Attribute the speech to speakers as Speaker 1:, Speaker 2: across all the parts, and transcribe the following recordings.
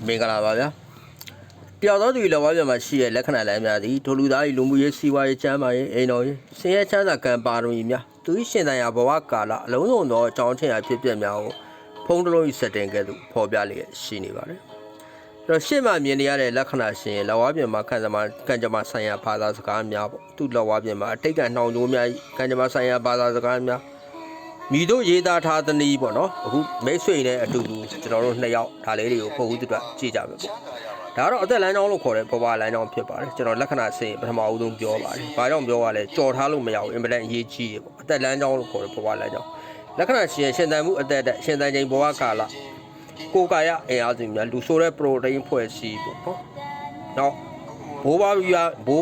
Speaker 1: မင်္ဂလာပါဗျာတယောက်သောသူလောကပြမှာရှိတဲ့လက္ခဏာလမ်းများသည်ဒိုလူသား၏လူမှုရေးစီးပွားရေးချမ်းသာရေးအိမ်တော်ရေးဆင်းရဲချမ်းသာကံပါတော်၏များသူ၏ရှင်သန်ရာဘဝကာလအလုံးစုံသောအကြောင်းထင်ရာဖြစ်ပျက်များကိုဖုံးတလုံး၏စက်တင်ကဲ့သို့ဖော်ပြလျက်ရှိနေပါတယ်အဲ့တော့ရှေ့မှာမြင်နေရတဲ့လက္ခဏာရှင်လောကပြမှာခံစားမှာကံကြမ္မာဆိုင်ရာဘာသာစကားများပေါ့သူ့လောကပြမှာအတိတ်ကနှောင်ကြိုးများကံကြမ္မာဆိုင်ရာဘာသာစကားများမိတို့ရေးသားထားသနည်းပေါ့နော်အခုမိတ်ဆွေနဲ့အတူတူကျွန်တော်တို့နှစ်ယောက်ဒါလေးတွေကိုပုံဦးတူကြည့်ကြမယ်ပေါ့ဒါကတော့အသက်လမ်းကြောင်းလို့ခေါ်တဲ့ဘဝလမ်းကြောင်းဖြစ်ပါတယ်ကျွန်တော်လက္ခဏာစင်ပထမအဦးဆုံးပြောပါတယ်ဘာကြောင့်ပြောရလဲကြော်ထားလို့မရဘူးအင်မတန်အရေးကြီးတယ်ပေါ့အသက်လမ်းကြောင်းလို့ခေါ်တဲ့ဘဝလမ်းကြောင်းလက္ခဏာရှင်သန်မှုအသက်ရှင်သန်ခြင်းဘဝကာလကိုယ်ကာယအင်အားစုများလူဆိုတဲ့ပရိုတိန်းဖွဲ့စည်းပေါ့နော်နောက်ဘိုး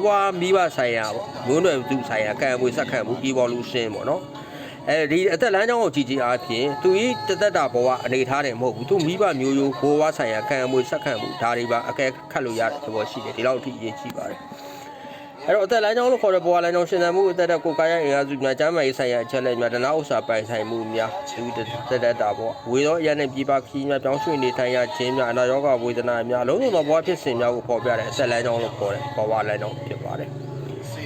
Speaker 1: ဘွားမိဘဆိုင်ရာပေါ့မျိုးနွယ်စုဆိုင်ရာကံအမွေဆက်ခံမှု evolution ပေါ့နော်အဲဒီအသက်လမ်းကြောင်းကိုကြည့်အားဖြင့်သူဤတသက်တာဘဝအနေထားတယ်မဟုတ်ဘူးသူမိဘမျိုးရိုးဘိုးဘွားဆိုင်ရာကံအမွေဆက်ခံမှုဒါတွေပါအကဲခတ်လို့ရတဲ့သဘောရှိတယ်ဒီလောက်အထိအရေးကြီးပါတယ်အဲ့တော့အသက်လမ်းကြောင်းလို့ခေါ်တဲ့ဘဝလမ်းကြောင်းရှင်သန်မှုအသက်ကိုယ်ကာယအင်အားစုများကျမ်းမာရေးဆိုင်ရာအချက်လက်များဒနာဥစ္စာပိုင်ဆိုင်မှုများသူတသက်တာဘဝဝေသောအရနဲ့ပြပခီးများပြောင်းရွှေ့နေထိုင်ရခြင်းများအနာရောဂါဝေဒနာများလုံးစုံသောဘဝဖြစ်စဉ်များကိုဖော်ပြတဲ့အသက်လမ်းကြောင်းလို့ခေါ်တဲ့ဘဝလမ်းကြောင်းဖြစ်ပါတယ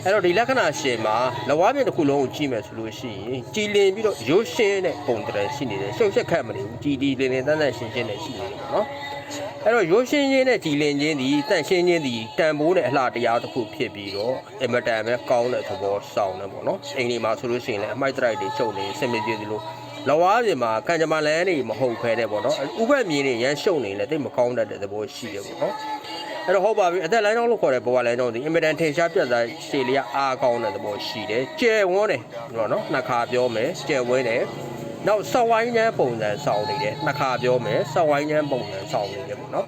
Speaker 1: ်အဲ့တော့ဒီလက္ခဏာရှင်မှာလဝါပြင်တစ်ခုလုံးကိုကြည့်မယ်ဆိုလို့ရှိရင်ကြည်လင်ပြီးတော့ရိုးရှင်းတဲ့ပုံတရရှိနေတယ်ရှုပ်ရှက်ခတ်မနေဘူးကြည်လင်တန်းတန်းရှင်းရှင်းနဲ့ရှိနေတယ်ပေါ့နော်အဲ့တော့ရိုးရှင်းခြင်းနဲ့ကြည်လင်ခြင်းဒီတန့်ရှင်းခြင်းဒီတန်ဖိုးနဲ့အလှတရားတစ်ခုဖြစ်ပြီးတော့အမတန်ပဲကောင်းတဲ့သဘောဆောင်တယ်ပေါ့နော်အိမ်ဒီမှာဆိုလို့ရှိရင်လည်းအမိုက်တရိုက်တွေရှုပ်နေစင်မပြေသလိုလဝါပြင်မှာကံကြမ္မာလန်းတွေမဟုတ်ဖဲတဲ့ပေါ့နော်ဥပ္ပမြင်နေရမ်းရှုပ်နေလည်းတိတ်မကောင်းတတ်တဲ့သဘောရှိတယ်ပေါ့နော်အဲ့တော့ဟုတ်ပါပြီအသက်လမ်းကြောင်းလို့ခေါ်တဲ့ဘဝလမ်းကြောင်းဒီအင်မတန်ထင်ရှားပြတ်သားရှည်လျာအားကောင်းတဲ့သဘောရှိတယ်ကျယ်ဝန်းတယ်နော်နှစ်ခါပြောမယ်ကျယ်ဝန်းတယ်နောက်စောက်ဝိုင်းချမ်းပုံစံဆောင်နေတယ်နှစ်ခါပြောမယ်စောက်ဝိုင်းချမ်းပုံစံဆောင်နေတယ်ပေါ့နော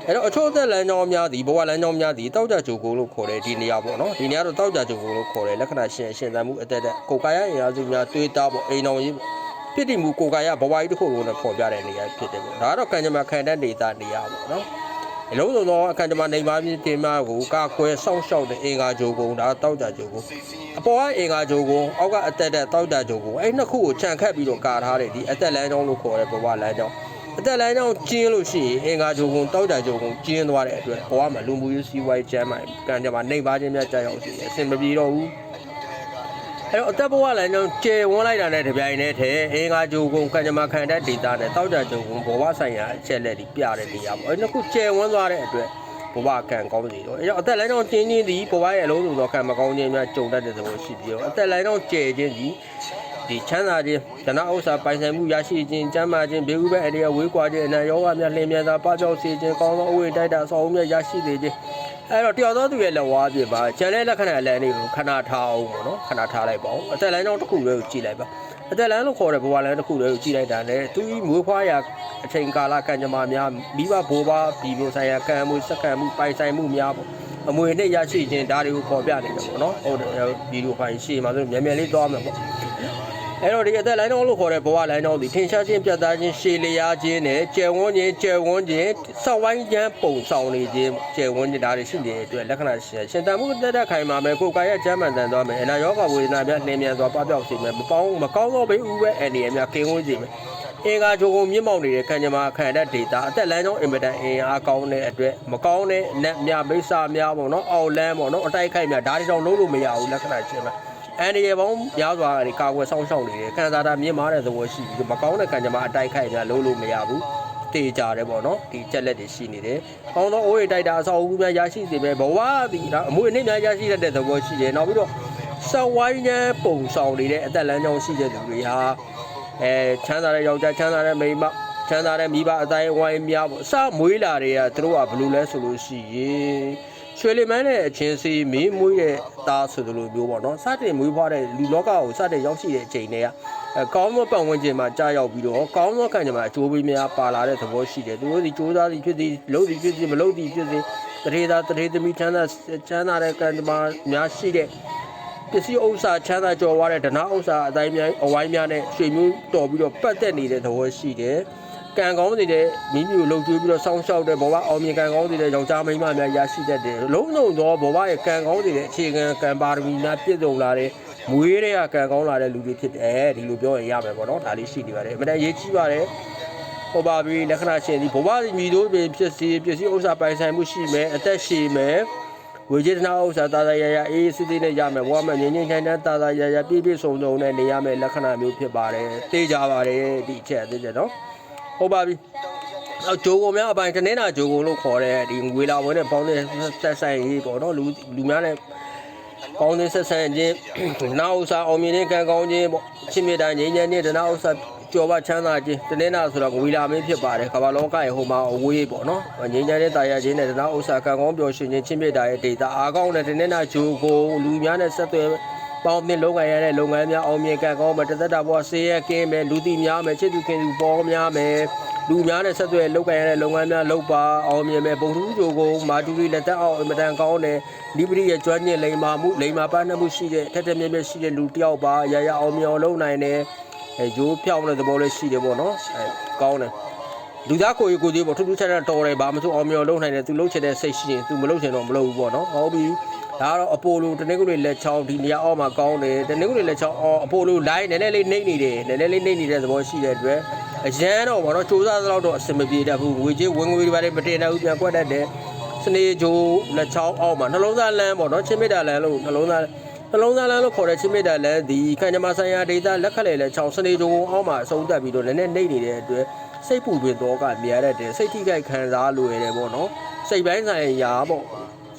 Speaker 1: ်အဲ့တော့အချို့အသက်လမ်းကြောင်းများဒီဘဝလမ်းကြောင်းများဒီတောက်ကြကြိုကိုလို့ခေါ်တဲ့ဒီနေရာပေါ့နော်ဒီနေရာတော့တောက်ကြကြိုကိုလို့ခေါ်တဲ့လက္ခဏာရှင်သန်မှုအသက်ကိုယ်ကာယအင်အားစုများတွေးတာပေါ့အိမ်တော်ကြီးဖြစ်တည်မှုကိုယ်ကာယဘဝကြီးတစ်ခုလုံးနဲ့ပေါ်ပြတဲ့နေရာဖြစ်တယ်ပေါ့ဒါကတော့ကံကြမ္မာခံတဲ့ဒေသနေရာပေါ့နော်အလုံးစုံသောအခမ်းအနားနေပါပြင်းတင်များကိုကာကွယ်စောင့်ရှောက်တဲ့အင်္ဂါကြိုကုံဒါတောက်ကြကြိုကုံအပေါ်ကအင်္ဂါကြိုကုံအောက်ကအသက်တောက်ကြကြိုကုံအဲ့နှစ်ခုကိုခြံခတ်ပြီးတော့ကာထားတဲ့ဒီအသက်လမ်းကြောင်းလို့ခေါ်တဲ့ဘဝလမ်းကြောင်းအသက်လမ်းကြောင်းကျင်းလို့ရှိရင်အင်္ဂါကြိုကုံတောက်ကြကြိုကုံကျင်းသွားတဲ့အတွက်ဘဝမှာလူမှုရေးစီးပွားရေးကျန်းမာရေးကံကြမ္မာနေပါခြင်းများကြောက်ရောက်စေအဆင်မပြေတော့ဘူးအဲ့တော့အသက်ဘဝလမ်းကြောင်းကျယ်ဝန်းလိုက်တာနဲ့တပြိုင်တည်းထဲအင်္ဂါကြိုကုံကံကြမ္မာခံတဲ့ဒေတာနဲ့တောက်ကြကြုံဘဝဆိုင်ရာအချက်လက်တွေပြတဲ့နေရာပေါ့အဲ့နှစ်ခုကျယ်ဝန်းသွားတဲ့အတွက်ဘဝကံကောင်းစီတော့အဲ့တော့အသက်လမ်းကြောင်းကျင်းခြင်းသည်ဘဝရဲ့အလုံးစုံသောကံမကောင်းခြင်းများကြုံတတ်တဲ့သဘောရှိပြီးတော့အသက်လမ်းကြောင်းကျယ်ခြင်းသည်ဒီချမ်းသာခြင်းဒနာဥစ္စာပိုင်ဆိုင်မှုရရှိခြင်းကျမ်းမာခြင်းဘေးဥပ္ပအရေဝေးကွာခြင်းအနာရောဂါများလျင်မြန်စွာပပျောက်စေခြင်းကောင်းသောအဝိတိုက်တာအဆောင်အမြတ်ရရှိစေခြင်းအဲ့တော့တယောက်သောသူရဲ့လက်ဝါးပြပါကျန်တဲ့လက္ခဏာလမ်းတွေကိုခဏထားအောင်ပေါ့နော်ခဏထားလိုက်ပါဦးအသက်လမ်းကြောင်းတစ်ခုလေးကိုကြည့်လိုက်ပါအသက်လမ်းလို့ခေါ်တဲ့ဘဝလမ်းတစ်ခုလေးကိုကြည့်လိုက်တာနဲ့သူမွေးဖွားရာအချိန်ကာလကံကြမ္မာများမိဘဘိုးဘွားပြည်မျိုးဆိုင်ရာကံအမွေစက္ကန့်မှုပိုင်ဆိုင်မှုများပေါ့အမွေနဲ့ရရှိခြင်းဒါတွေကိုပေါ်ပြနေတယ်ပေါ့နော်ဟုတ်တယ်ဗီဒီယိုဖိုင်ရှေ့မှာဆိုမြန်လေးသွားမယ်ပေါ့အဲ့တော့ဒီအသက်လမ်းကြောင်းလို့ခေါ်တဲ့ဘဝလမ်းကြောင်းဒီထင်ရှားခြင်းပြတ်သားခြင်းရှည်လျားခြင်းနဲ့ကျယ်ဝန်းခြင်းစောက်ဝိုင်းခြင်းပုံဆောင်နေခြင်းကျယ်ဝန်းခြင်းဒါတွေရှိနေတဲ့အတွက်လက္ခဏာရှင်သန်မှုတက်ခိုင်မှာပဲကိုယ်ကာယကျမ်းမှန်တန်သွားမယ်အနာရောဂါဝေဒနာများနှင်းမြန်စွာပပျောက်စေမယ်မကောင်းသောဘေးဥပ္ပအန္တရာယ်များကင်းဝေးစေမယ်အင်္ဂါကြိုကုံမြင့်မောက်နေတဲ့ကံကြမ္မာခံတဲ့ဒေတာအသက်လမ်းကြောင်းအင်မတန်အင်အားကောင်းတဲ့အတွက်မကောင်းတဲ့နတ်များမိစ္ဆာများပေါ့နော်အောက်လမ်းပေါ့နော်အတိုက်ခိုက်များဒါတွေတော့လုံးလို့မရဘူးလက္ခဏာရှင်မှာအန်ဒီရပေါင်းများစွာကနေကာကွယ်ဆောင်ရှောက်နေတယ်ကံစားတာမြင့်မားတဲ့သဘောရှိပြီးမကောင်းတဲ့ကံကြမ္မာအတိုက်ခိုက်များလုံးလို့မရဘူးတေးကြတယ်ပေါ့နော်ဒီချက်လက်တွေရှိနေတယ်ကောင်းသောအိုးရိတိုက်တာအဆောက်အဦများရရှိစေပဲဘဝဒီဒါအမွေအနှစ်များရရှိတတ်တဲ့သဘောရှိတယ်နောက်ပြီးတော့စောက်ဝိုင်းချမ်းပုံဆောင်နေတဲ့အသက်လမ်းကြောင်းရှိတဲ့သူတွေဟာချမ်းသာတဲ့ယောက်ျားချမ်းသာတဲ့မိန်းမချမ်းသာတဲ့မိဘအတိုင်းဝိုင်းများပေါ့အစမွေးလာတွေကသူတို့ကဘယ်လိုလဲဆိုလို့ရှိရင်ရွှေလီမန်းနဲ့အချင်းစီမင်းမွေးတဲ့သားဆိုသလိုမျိုးပေါ့နော်စတင်မွေးဖွားတဲ့လူလောကကိုစတင်ရောက်ရှိတဲ့အချိန်တွေကကောင်းသောပတ်ဝန်းကျင်မှာကြာရောက်ပြီးတော့ကောင်းသောကံကြမ္မာအကျိုးပေးများပါလာတဲ့သဘောရှိတယ်သူတို့ဒီစူးစမ်းသည်ဖြစ်သည်လုပ်သည်ဖြစ်သည်မလုပ်သည်ဖြစ်သည်တရေသမီးချမ်းသာတဲ့ကံကြမ္မာများရှိတဲ့ပစ္စည်းဥစ္စာချမ်းသာကြော်ဝါတဲ့ဒနာဥစ္စာအတိုင်းများအဝိုင်းများနဲ့ရွှေမျိုးတော်ပြီးတော့ပတ်သက်နေတဲ့သဘောရှိတယ်ကံကောင်းနေတဲ့မိမိကိုလှုပ်ကြွေးပြီးတော့စောင့်ရှောက်တဲ့ဘဝအောင်မြင်ကံကောင်းတဲ့ယောက်ျားမိန်းမများရရှိတတ်တယ်လုံးလုံးသောဘဝရဲ့ကံကောင်းတဲ့အခြေခံကံပါရမီများပြည့်စုံလာတဲ့မွေးတဲ့ကံကောင်းလာတဲ့လူတွေဖြစ်တယ်ဒီလိုပြောရင်ရမယ်ပေါ့နော်ဒါလေးရှိနေပါတယ်အမှန်တန်ရေးကြည့်ပါတယ်ဟ ဟုတ်ပါပြီလက္ခဏာရှင်ဒီဘဝမြည်တို့ပင်ဖြစ်စီပစ္စည်းဥစ္စာပိုင်ဆိုင်မှုရှိမယ်အသက်ရှိမယ်ဝေကျေတနာဥစ္စာတာရရအေးစစ်စစ်နဲ့ရမယ်ဘဝမှာငြိမ်ငြိမ်ချမ်းချမ်းတာရရပြည့်ပြည့်စုံစုံနဲ့နေရမယ်လက္ခဏာမျိုးဖြစ်ပါတယ်သိကြပါတယ်ဒီအချက်သိကြနော်ဟုတ်ပါပြီအော်ဂျိုကုံများအပိုင်းတနင်္လာဂျိုကုံလို့ခေါ်တဲ့ဒီငွေလာဝဲနဲ့ပေါင်းတဲ့ဆက်ဆိုင်ရေးပေါ့နော်လူများနဲ့ပေါင်းတဲ့ဆက်ဆိုင်ခြင်းနာဥစ္စာအောင်မြင်တဲ့ကံကောင်းခြင်းပေါ့ချင်းမြတ်တာငြိမ်းချမ်းခြင်းဒနာဥစ္စာကျော်ပါချမ်းသာခြင်းတနင်္လာဆိုတော့ငွေလာမင်းဖြစ်ပါတယ်ကမ္ဘာလောကရဲ့ဟိုမှာအဝေးပေါ့နော်ငြိမ်းချမ်းတဲ့တာယာခြင်းနဲ့ဒနာဥစ္စာကံကောင်းပျော်ရွှင်ခြင်းချင်းမြတ်တာရဲ့ဒေတာအားကောင်းတဲ့တနင်္လာဂျိုကုံလူများနဲ့ဆက်သွယ်ပေါင်းတဲ့လုပ်ငန်းရတဲ့လုပ်ငန်းများအောင်မြင်ကံကောင်းမှာတသက်တာဘဝဆေးရကင်းမယ်လူသိများမယ်ချစ်သူခင်သူပေါ်များမယ်လူများနဲ့ဆက်သွယ်လုပ်ကိုင်ရတဲ့လုပ်ငန်းများလုပ်ပါအောင်မြင်မယ်ပုံထူးကြိုကိုမာတူရီလက်သက်အောင်အမတန်ကောင်းတဲ့လိပရိရဲ့ကျွမ်းကျင်လိမ္မာမှုလိမ္မာပန်းမှုရှိတဲ့ထက်ထက်မြက်မြက်ရှိတဲ့လူတစ်ယောက်ပါရရအောင်မြင်အောင်လုပ်နိုင်တယ်ရိုးဖြောင်းတဲ့သဘောလေးရှိတယ်ပေါ့နော်ကောင်းတယ်လူသားကိုယ်ကြီးပေါ့ထူးထူးခြားခြားတော်တယ်ဘာမှမဆိုအောင်မြင်အောင်လုပ်နိုင်တယ်သူလုပ်ချင်တဲ့စိတ်ရှိရင်သူမလုပ်ချင်တော့မလုပ်ဘူးပေါ့နော်ဟုတ်ပြီဒါကတော့အပိုလိုတနင်္ဂနွေလက်ချောင်းဒီနေရာအောက်မှာကောင်းတယ်တနင်္ဂနွေလက်ချောင်းအပိုလိုလိုင်းနည်းနည်းလေးနှိမ့်နေတယ်နည်းနည်းလေးနှိမ့်နေတဲ့သဘောရှိတဲ့အတွက်အရန်တော့ဗောနော်စူးစမ်းသလောက်တော့အဆင်မပြေတတ်ဘူးငွေကြေးဝင်ငွေတွေပါမတင်တတ်ဘူးပြန်ကွက်တတ်တယ်စနေဂျိုလက်ချောင်းအောက်မှာနှလုံးသားလမ်းဗောနော်ချင်းမီတာလမ်းလို့နှလုံးသားလမ်းလို့ခေါ်တဲ့ချင်းမီတာလမ်းဒီခန္ဓာမဆိုင်ရာဒေတာလက်ခက်လေလက်ချောင်းစနေဂျိုအောက်မှာအဆုံးတက်ပြီးတော့နည်းနည်းနှိမ့်နေတဲ့အတွက်စိတ်ပူပင်တော့ကများတတ်တယ်စိတ်ထိခိုက်ခံစားလို့ရတယ်ဗောနော်စိတ်ပိုင်းဆိုင်ရာဗော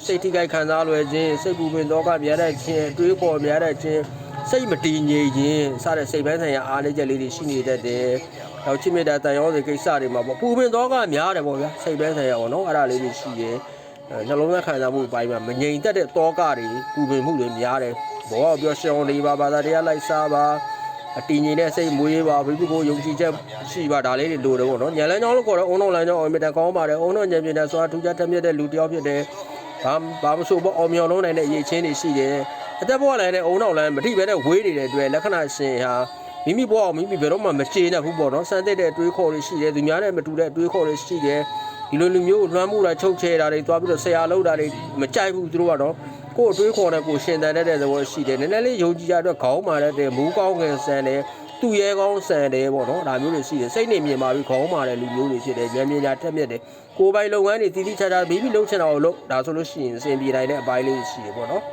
Speaker 1: စိတ်ထိခိုက်ခံစားလွယ်ခြင်းစိတ်ပူပင်တော့ကများတတ်ခြင်းအတွေးခေါ်များတတ်ခြင်းစိတ်မတည်ငြိမ်ခြင်းစတဲ့စိတ်ပိုင်းဆိုင်ရာအားနည်းချက်လေးတွေရှိနေတတ်တယ်။နောက်ချစ်မြတ်တာတန်ရောစီကိစ္စတွေမှာပေါ့ပူပင်တော့ကများတယ်ပေါ့ဗျာစိတ်ပိုင်းဆိုင်ရာပေါ့နော်အဲ့ဒါလေးတွေရှိတယ်။နှလုံးသားခံစားမှုအပိုင်းမှာမငြိမ်သက်တဲ့တောကတွေပူပင်မှုတွေများတယ်။ဘောကပြောရှောင်းနေပါဘာသာတရားလိုက်စားပါအတည်ငြိမ်တဲ့စိတ်မွေးပါဘိပုကိုယုံကြည်ချက်ရှိပါဒါလေးတွေလိုတယ်ပေါ့နော်။ညလန်းချောင်းလို့ခေါ်တော့အုံလုံးလန်းချောင်းအောင်မြတ်ကောင်းပါတယ်။အုံတော့ညံပြတဲ့စွာထူးခြားတတ်မြတ်တဲ့လူတစ်ယောက်ဖြစ်တယ်။ဘာမဆိုပေါ့အောင်မြောင်လုံးနိုင်တဲ့အရေးချင်းတွေရှိတယ်အသက်ဘဝလည်းအုံနောက်လမ်းမထိပဲနဲ့ဝေးနေတဲ့အတွက်လက္ခဏာရှင်ဟာမိမိဘဝကိုမိမိဘယ်တော့မှမချေနဲ့ဘူးပေါ့နော်စမ်းသစ်တဲ့အတွေးခေါ်တွေရှိတယ်သူများနဲ့မတူတဲ့အတွေးခေါ်တွေရှိတယ်ဒီလိုလူမျိုးလွှမ်းမှုတာချုပ်ချယ်တာတွေသွားပြီးတော့ဆရာလောက်တာတွေမကြိုက်ဘူးသူတို့ကတော့ကိုယ်အတွေးခေါ်တဲ့ကိုရှင်တန်တဲ့သဘောရှိတယ်နည်းနည်းလေးယုံကြည်ကြအတွက်ခေါင်းမာတဲ့မူးကောင်းငင်ဆန်တယ်သူ့ရဲကောင်းဆန်တယ်ပေါ့နော်ဒါမျိုးတွေရှိတယ်စိတ်နေမြင်ပါပြီးခေါင်းမာတဲ့လူမျိုးတွေဖြစ်တယ်ဉာဏ်ပညာထက်မြက်တယ်ကိုယ်ပိုင်လုပ်ငန်းတွေတည်တည်ချာချာမိမိလုပ်ချင်တာကိုလုပ်ဒါဆိုလို့ရှိရင်အစဉ်ပြေနိုင်တဲ့အပိုင်းလေးရှိတယ်ပေါ့နော်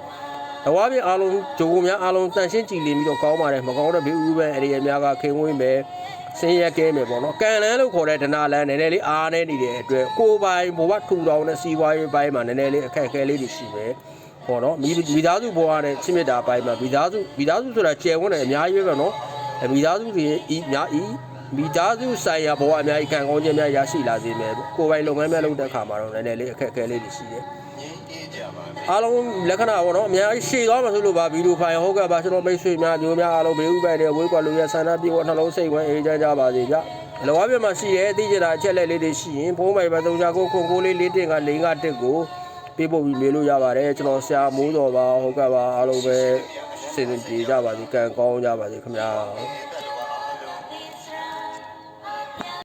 Speaker 1: တဝါပြအားလုံးဂျိုကုံများအားလုံးတန်ရှင်းကြည်လင်ပြီးတော့ကောင်းပါတယ်မကောင်းတဲ့ဘေးဥပန်အရေများကခင်ဝင်းမယ်ဆင်းရဲကဲမယ်ပေါ့နော်ကန်လန်းလို့ခေါ်တဲ့ဒနာလန်းနည်းနည်းလေးအားနေနေတဲ့အတွက်ကိုယ်ပိုင်ဘဝထူထောင်တဲ့စီးပွားရေးပိုင်းမှာနည်းနည်းလေးအခက်အခဲလေးတွေရှိပဲပေါ့နော်မိသားစုဘဝနဲ့ချစ်မြတ်တာပိုင်းမှာမိသားစုဆိုတာကျယ်ဝန်းတယ်အများကြီးပဲနော်မိသားစုတွေမိသားစုဆိုင်ရာဘဝအများကြီးခံကောင်းခြင်းများရရှိလာစေမယ်ကိုယ်ပိုင်လုပ်ငန်းများလုပ်တဲ့အခါမှာတော့နည်းနည်းလေးအခက်အခဲလေးတွေရှိတယ်အားလုံးလက္ခဏာပေါ့နော်အများကြီးရှေ့သွားမှဆိုလို့ပါဗီဒီယိုဖိုင်ဟုတ်ကဲ့ပါကျွန်တော်မိတ်ဆွေများမျိုးများအားလုံးဘေးဥပိုင်တွေဝေးကွာလူရဆန္ဒပြေဖို့နှလုံးစိတ်ဝမ်းအေးချမ်းကြပါစေဗျလောကပြမှာရှိရဲ့သိကြတာအချက်လက်လေးတွေရှိရင်ဖုန်းပိုင်ပါ3ခုခွန်ကိုလေး4တင်က4 5တက်ကိုပေးဖို့ပြီးမေးလို့ရပါတယ်ကျွန်တော်ဆရာမိုးတော်ပါဟုတ်ကဲ့ပါအားလုံးပဲစင်ပြေကြပါစေကံကောင်းကြပါစေခင်ဗျာ